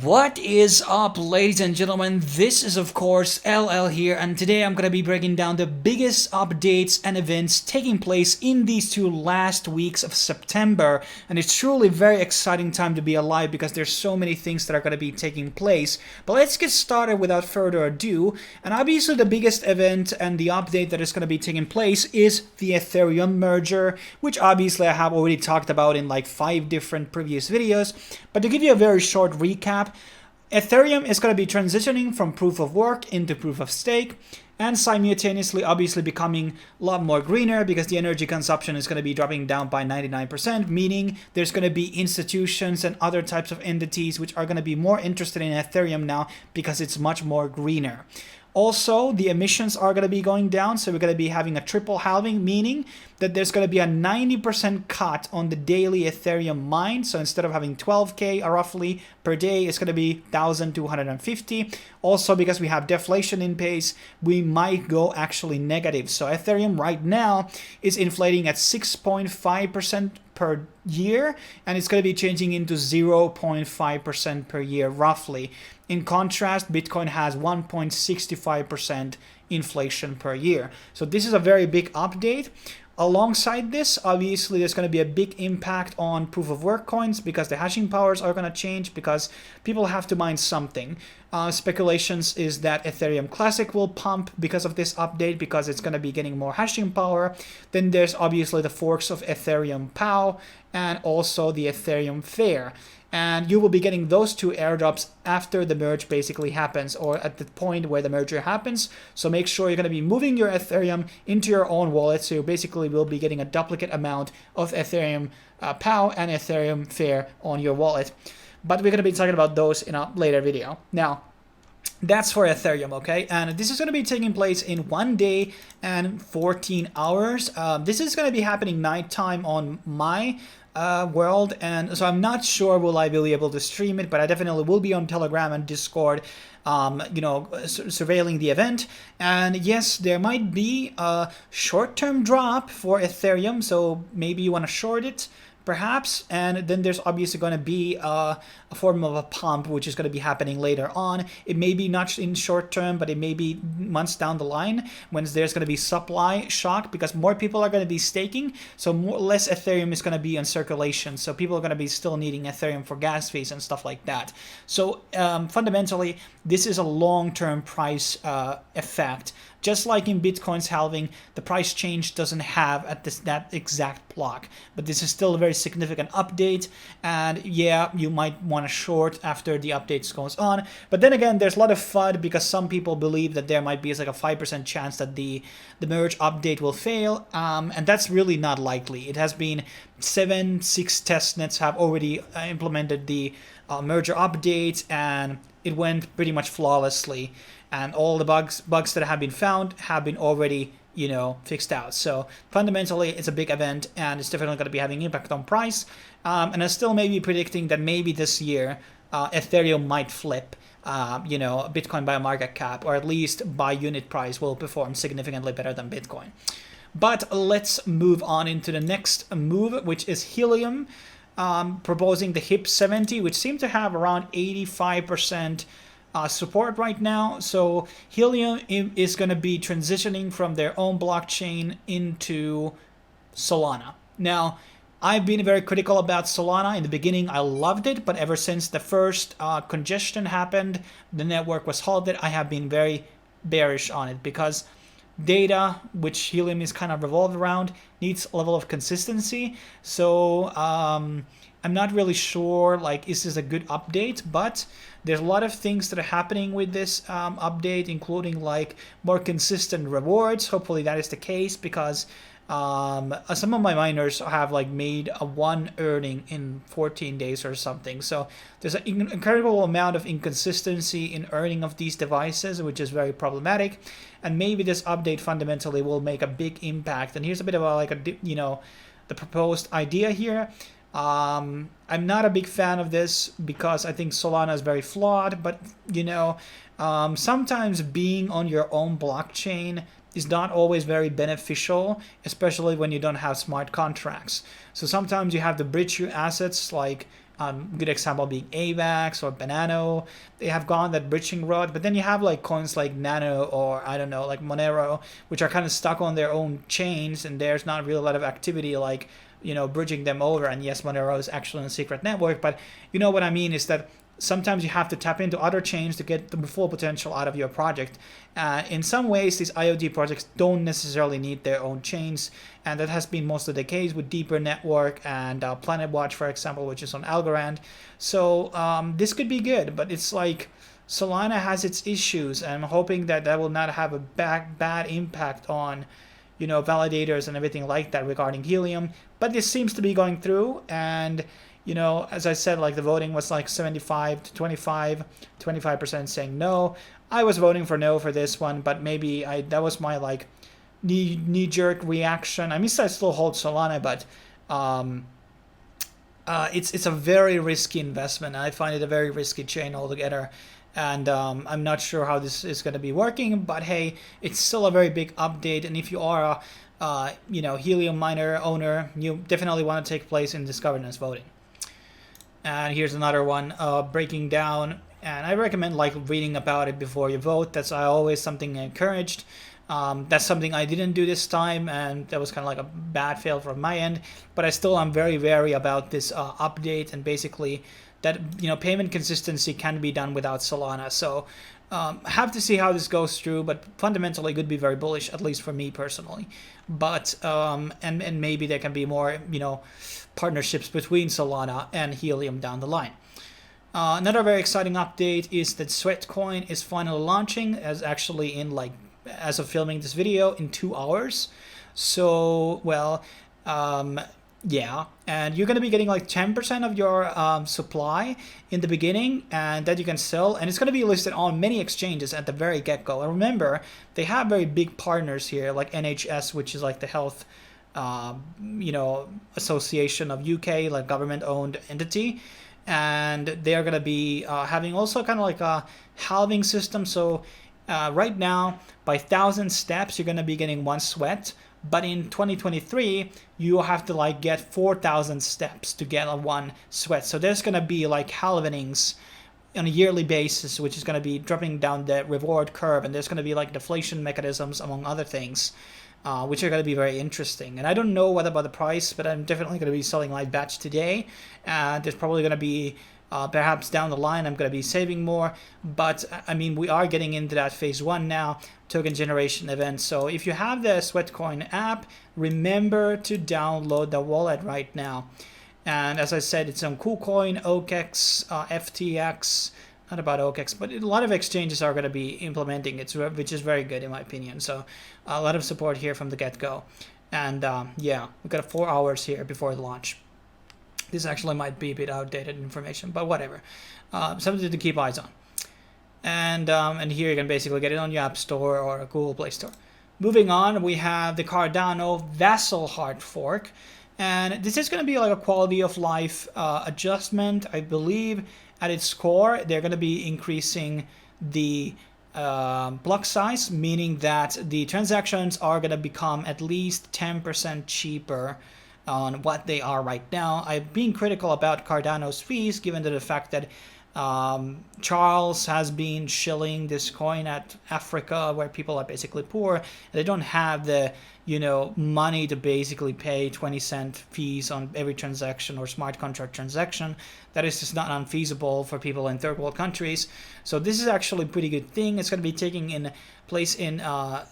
What is up, ladies and gentlemen? This is of course LL here, and today I'm gonna be breaking down the biggest updates and events taking place in these two last weeks of September. And it's truly a very exciting time to be alive because there's so many things that are gonna be taking place. But let's get started without further ado. And obviously the biggest event and the update that is gonna be taking place is the Ethereum merger, which obviously I have already talked about in like 5 different previous videos. But to give you a very short recap, Ethereum is going to be transitioning from proof of work into proof of stake, and simultaneously obviously becoming a lot more greener because the energy consumption is going to be dropping down by 99%, meaning there's going to be institutions and other types of entities which are going to be more interested in Ethereum now because it's much more greener. Also, the emissions are going to be going down, so we're going to be having a triple halving, meaning that there's going to be a 90% cut on the daily Ethereum mined. So instead of having 12K roughly per day, it's going to be 1,250. Also, because we have deflation in pace, we might go actually negative. So Ethereum right now is inflating at 6.5% per year, and it's going to be changing into 0.5% per year roughly. In contrast, Bitcoin has 1.65% inflation per year. So this is a very big update. Alongside this, obviously, there's going to be a big impact on proof of work coins because the hashing powers are going to change because people have to mine something. Speculations is that Ethereum Classic will pump because of this update because it's going to be getting more hashing power. Then there's obviously the forks of Ethereum POW and also the Ethereum Fair. And you will be getting those two airdrops after the merge basically happens, or at the point where the merger happens. So make sure you're going to be moving your Ethereum into your own wallet, so you basically will be getting a duplicate amount of Ethereum POW and Ethereum Fair on your wallet. But we're going to be talking about those in a later video. Now, that's for Ethereum, okay? And this is going to be taking place in 1 day and 14 hours. This is going to be happening nighttime on my world, and so I'm not sure will I be able to stream it, but I definitely will be on Telegram and Discord, surveilling the event. And yes, there might be a short-term drop for Ethereum, so maybe you want to short it perhaps, and then there's obviously going to be a form of a pump which is going to be happening later on. It may be not in short term, but it may be months down the line when there's going to be supply shock because more people are going to be staking, so less Ethereum is going to be in circulation, so people are going to be still needing Ethereum for gas fees and stuff like that. So fundamentally, this is a long-term price effect. Just like in Bitcoin's halving, the price change doesn't have at that exact block. But this is still a very significant update. And yeah, you might want to short after the updates goes on. But then again, there's a lot of FUD because some people believe that there might be like a 5% chance that the merge update will fail. And that's really not likely. It has been 6 testnets have already implemented the merger update, and it went pretty much flawlessly. And all the bugs that have been found have been already, fixed out. So fundamentally, it's a big event, and it's definitely going to be having impact on price. And I still may be predicting that maybe this year, Ethereum might flip. Bitcoin by market cap, or at least by unit price, will perform significantly better than Bitcoin. But let's move on into the next move, which is Helium, proposing the HIP 70, which seem to have around 85% support right now. So Helium is going to be transitioning from their own blockchain into Solana. Now, I've been very critical about Solana. In the beginning, I loved it, but ever since the first congestion happened, the network was halted, I have been very bearish on it because data, which Helium is kind of revolved around, needs a level of consistency. So I'm not really sure, is this a good update? But there's a lot of things that are happening with this update, including more consistent rewards. Hopefully that is the case because some of my miners have made a 1 earning in 14 days or something. So there's an incredible amount of inconsistency in earning of these devices, which is very problematic. And maybe this update fundamentally will make a big impact. And here's a bit of the proposed idea here. I'm not a big fan of this because I think Solana is very flawed, but sometimes being on your own blockchain is not always very beneficial, especially when you don't have smart contracts. So sometimes you have to bridge your assets Good example being AVAX or Banano. They have gone that bridging road, but then you have like coins like Nano or I don't know, like Monero, which are kind of stuck on their own chains, and there's not really a lot of activity like, you know, bridging them over. And yes, Monero is actually a secret network, but you know what I mean is that sometimes you have to tap into other chains to get the full potential out of your project. In some ways, these IoT projects don't necessarily need their own chains, and that has been mostly the case with Deeper Network and Planet Watch, for example, which is on Algorand. So this could be good, but it's like Solana has its issues, and I'm hoping that that will not have a bad impact on, you know, validators and everything like that regarding Helium. But this seems to be going through, and you know, as I said, like the voting was like 75 to 25, 25% saying no. I was voting for no for this one, but maybe that was my like knee-jerk reaction. I mean, I still hold Solana, but it's a very risky investment. I find it a very risky chain altogether, and I'm not sure how this is going to be working. But hey, it's still a very big update, and if you are a you know, Helium miner owner, you definitely want to take place in this governance voting. And here's another one, breaking down, and I recommend like reading about it before you vote. That's always something encouraged. That's something I didn't do this time, and that was kind of like a bad fail from my end. But I still am very wary about this update, and basically that, you know, payment consistency can be done without Solana. So have to see how this goes through, but fundamentally could be very bullish, at least for me personally. But and maybe there can be more, you know, partnerships between Solana and Helium down the line. Another very exciting update is that Sweatcoin is finally launching, as actually in like, as of filming this video, in 2 hours. So, well, yeah, and you're going to be getting like 10% of your supply in the beginning, and that you can sell, and it's going to be listed on many exchanges at the very get-go. And remember, they have very big partners here, like NHS, which is like the health you know, association of UK, like government-owned entity, and they're going to be having also kind of like a halving system. So right now, by 1,000 steps, you're going to be getting 1 sweat. But in 2023, you have to like get 4,000 steps to get a 1 sweat. So there's going to be like halvenings on a yearly basis, which is going to be dropping down the reward curve. And there's going to be like deflation mechanisms, among other things, which are going to be very interesting. And I don't know what about the price, but I'm definitely going to be selling my batch today. There's probably going to be perhaps down the line I'm going to be saving more, but I mean, we are getting into that phase 1 now, token generation event. So if you have the Sweatcoin app, remember to download the wallet right now. And as I said, it's on KuCoin, OKEx, FTX, not about OKEx, but a lot of exchanges are going to be implementing it, which is very good in my opinion. So a lot of support here from the get-go. And yeah, we've got 4 hours here before the launch. This actually might be a bit outdated information, but whatever. Something to keep eyes on. And here you can basically get it on your App Store or a Google Play Store. Moving on, we have the Cardano Vassal hard fork. And this is going to be like a quality of life adjustment. I believe at its core, they're going to be increasing the block size, meaning that the transactions are going to become at least 10% cheaper on what they are right now. I've been critical about Cardano's fees, given the fact that Charles has been shilling this coin at Africa, where people are basically poor. They don't have the, you know, money to basically pay 20-cent fees on every transaction or smart contract transaction. That is just not unfeasible for people in third world countries. So this is actually a pretty good thing. It's going to be taking in place in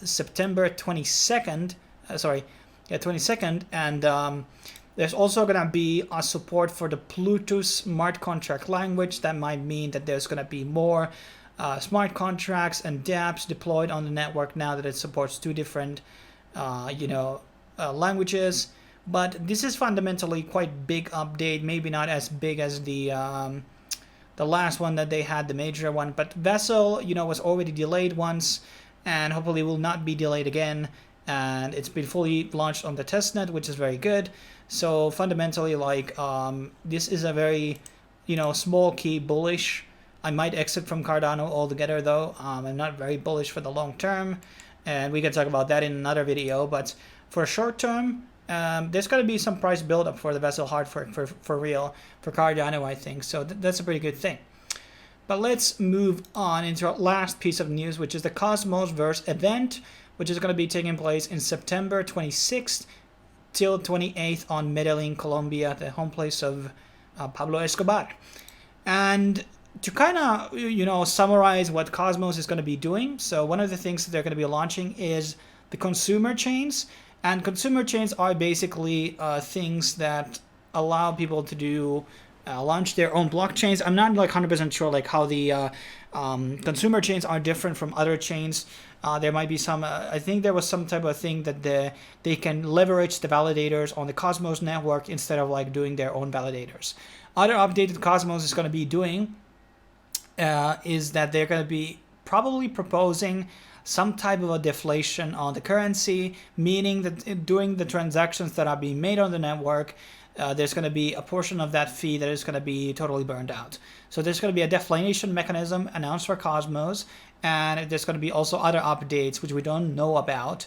September 22nd. 22nd, and there's also going to be a support for the Bluetooth smart contract language. That might mean that there's going to be more smart contracts and dApps deployed on the network now that it supports 2 different, languages. But this is fundamentally quite big update. Maybe not as big as the last one that they had, the major one. But Vassal, you know, was already delayed once, and hopefully will not be delayed again. And it's been fully launched on the testnet, which is very good. So fundamentally, like, this is a very, you know, small key bullish. I might exit from Cardano altogether, though. I'm not very bullish for the long term, and we can talk about that in another video. But for short term, there's going to be some price buildup for the vessel hard for real for Cardano, I think. So that's a pretty good thing. But let's move on into our last piece of news, which is the Cosmos Verse event, which is going to be taking place in September 26th till 28th on Medellin, Colombia, the home place of Pablo Escobar. And to kind of, summarize what Cosmos is going to be doing, so one of the things that they're going to be launching is the consumer chains. And consumer chains are basically things that allow people to do launch their own blockchains. I'm not like 100% sure like how the consumer chains are different from other chains. There might be some, I think there was some type of thing that they can leverage the validators on the Cosmos network instead of like doing their own validators. Other update that Cosmos is going to be doing is that they're going to be probably proposing some type of a deflation on the currency, meaning that during the transactions that are being made on the network, there's going to be a portion of that fee that is going to be totally burned out. So there's going to be a deflation mechanism announced for Cosmos, and there's going to be also other updates which we don't know about.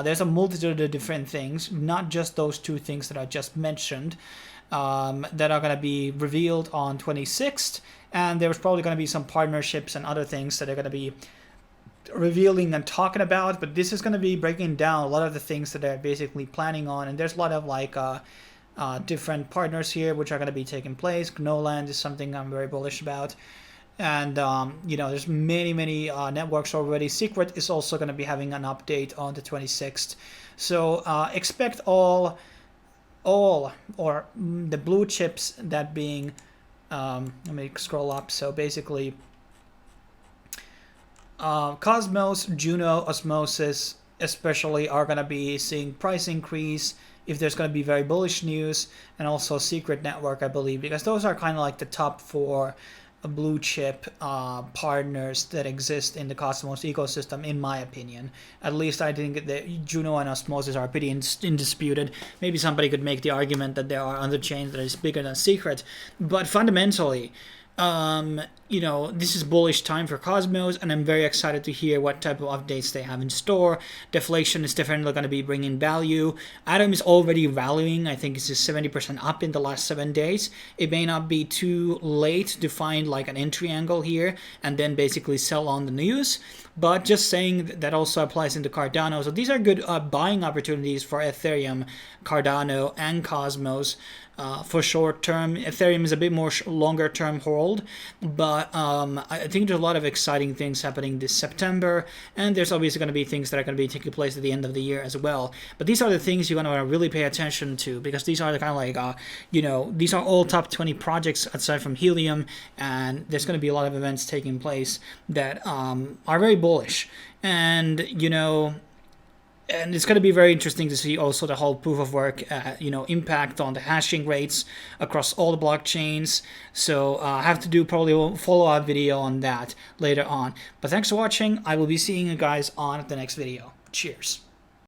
There's a multitude of different things, not just those two things that I just mentioned, that are going to be revealed on 26th, and there's probably going to be some partnerships and other things that are going to be revealing and talking about, but this is going to be breaking down a lot of the things that they're basically planning on, and there's a lot of like different partners here which are going to be taking place. Gnoland is something I'm very bullish about, and there's many networks already. Secret is also going to be having an update on the 26th, so expect all or the blue chips that being let me scroll up. So basically Cosmos, Juno, Osmosis especially are going to be seeing price increase if there's going to be very bullish news, and also Secret Network, I believe, because those are kind of like the top 4 blue chip partners that exist in the Cosmos ecosystem, in my opinion. At least I think that Juno and Osmosis are pretty indisputed. Maybe somebody could make the argument that there are other chains that is bigger than Secret, but fundamentally, this is bullish time for Cosmos, and I'm very excited to hear what type of updates they have in store. Deflation is definitely going to be bringing value. Atom is already valuing. I think it's just 70% up in the last 7 days. It may not be too late to find like an entry angle here and then basically sell on the news, but just saying that also applies into Cardano. So these are good buying opportunities for Ethereum, Cardano, and Cosmos. For short term, Ethereum is a bit more longer term hold, but I think there's a lot of exciting things happening this September, and there's obviously going to be things that are going to be taking place at the end of the year as well. But these are the things you're going to want to really pay attention to, because these are the kind of like these are all top 20 projects aside from Helium, and there's going to be a lot of events taking place that are very bullish, and and it's going to be very interesting to see also the whole proof of work, impact on the hashing rates across all the blockchains. So I have to do probably a follow-up video on that later on. But thanks for watching. I will be seeing you guys on the next video. Cheers.